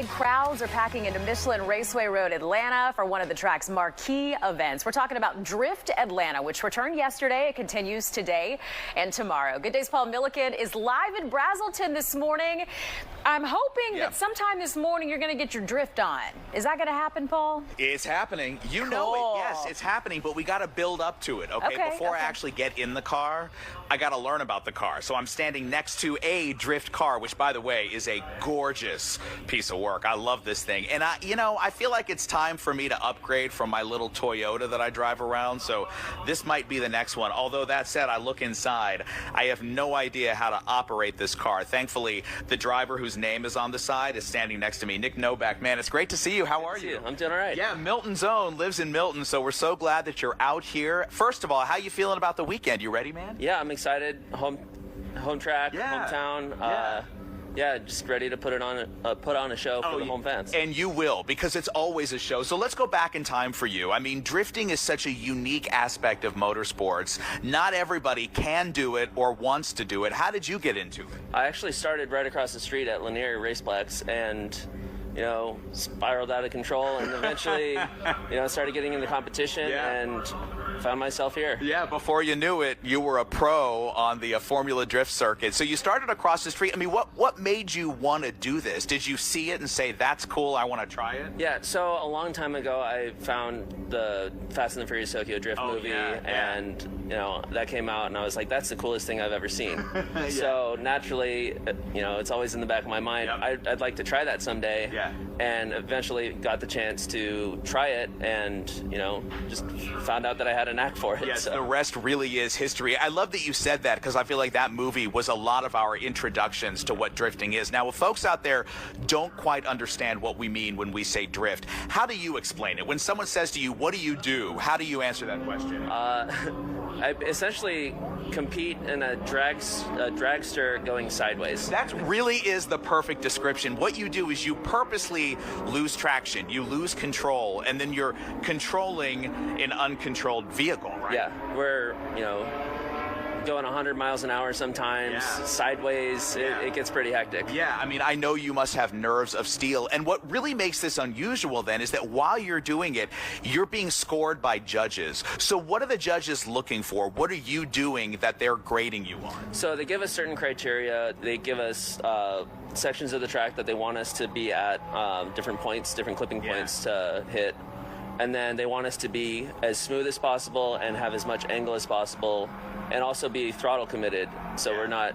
Big crowds are packing into Michelin Raceway Road, Atlanta for one of the track's marquee events. We're talking about Drift Atlanta, which returned yesterday. It continues today and tomorrow. Good Day's Paul Milliken is live in Brazelton this morning. I'm hoping that sometime this morning you're going to get your drift on. Is that going to happen, Paul? It's happening. You know it. Yes, it's happening, but we got to build up to it, okay? Before I actually get in the car, I got to learn about the car. So I'm standing next to a drift car, which, by the way, is a gorgeous piece of work. I love this thing. And, I feel like it's time for me to upgrade from my little Toyota that I drive around. So this might be the next one. Although that said, I look inside. I have no idea how to operate this car. Thankfully, the driver whose name is on the side is standing next to me, Noback. Man, it's great to see you. How are you? I'm doing all right. Yeah, Milton's own lives in Milton, so we're so glad that you're out here. First of all, how you feeling about the weekend? You ready, man? Yeah, I'm excited. Home track, hometown. Yeah, just ready to put on a show for the home fans. And you will, because it's always a show. So let's go back in time for you. I mean, drifting is such a unique aspect of motorsports. Not everybody can do it or wants to do it. How did you get into it? I actually started right across the street at Lanier Raceplex and spiraled out of control and eventually, started getting into competition and found myself here. Yeah, before you knew it, you were a pro on the Formula Drift circuit. So you started across the street. I mean, what made you want to do this? Did you see it and say, that's cool, I want to try it? Yeah, so a long time ago, I found the Fast and the Furious Tokyo Drift movie, and that came out, and I was like, that's the coolest thing I've ever seen. So naturally, it's always in the back of my mind. I'd like to try that someday. And eventually got the chance to try it and, just found out that I had a knack for it. Yes, so. The rest really is history. I love that you said that because I feel like that movie was a lot of our introductions to what drifting is. Now, if folks out there don't quite understand what we mean when we say drift, how do you explain it? When someone says to you, what do you do? How do you answer that question? I essentially compete in a dragster going sideways. That really is the perfect description. What you do is you purposely lose traction, you lose control, and then you're controlling an uncontrolled vehicle, right? Yeah, we're, going 100 miles an hour sometimes, sideways. It gets pretty hectic. Yeah, I mean, I know you must have nerves of steel. And what really makes this unusual then is that while you're doing it, you're being scored by judges. So what are the judges looking for? What are you doing that they're grading you on? So they give us certain criteria. They give us sections of the track that they want us to be at, different points, different clipping points to hit. And then they want us to be as smooth as possible and have as much angle as possible and also be throttle committed so we're not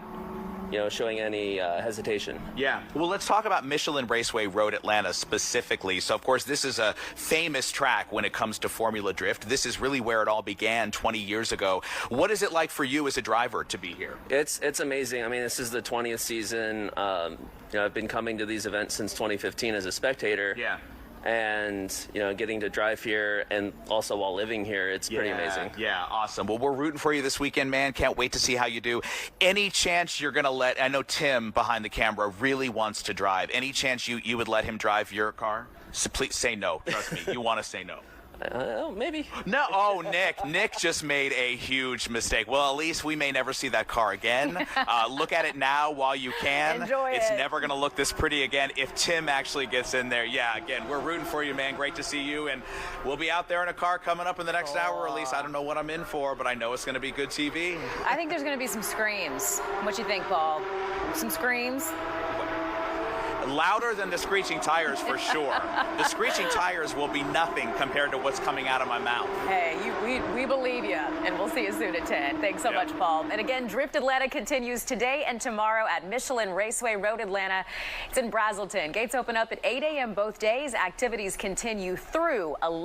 showing any hesitation. Yeah. Well, let's talk about Michelin Raceway Road Atlanta specifically. So, of course, this is a famous track when it comes to Formula Drift. This is really where it all began 20 years ago. What is it like for you as a driver to be here? It's amazing. I mean, this is the 20th season. I've been coming to these events since 2015 as a spectator. Yeah. And, getting to drive here and also while living here, it's pretty amazing. Yeah, awesome. Well, we're rooting for you this weekend, man. Can't wait to see how you do. Any chance you're going to let, I know Tim behind the camera really wants to drive. Any chance you would let him drive your car? So please say no. Trust me. You want to say no. Maybe. No. Oh, Nick just made a huge mistake. Well, at least we may never see that car again. Look at it now while you can. Enjoy it. It's never going to look this pretty again if Tim actually gets in there. Yeah, again, we're rooting for you, man. Great to see you. And we'll be out there in a car coming up in the next hour, or at least I don't know what I'm in for, but I know it's going to be good TV. I think there's going to be some screams. What you think, Paul? Some screams? Louder than the screeching tires for sure. The screeching tires will be nothing compared to what's coming out of my mouth. Hey, we believe you, and we'll see you soon at 10. Thanks so much, Paul. And again, Drift Atlanta continues today and tomorrow at Michelin Raceway Road Atlanta. It's in Brazelton. Gates open up at 8 a.m. both days. Activities continue through 11.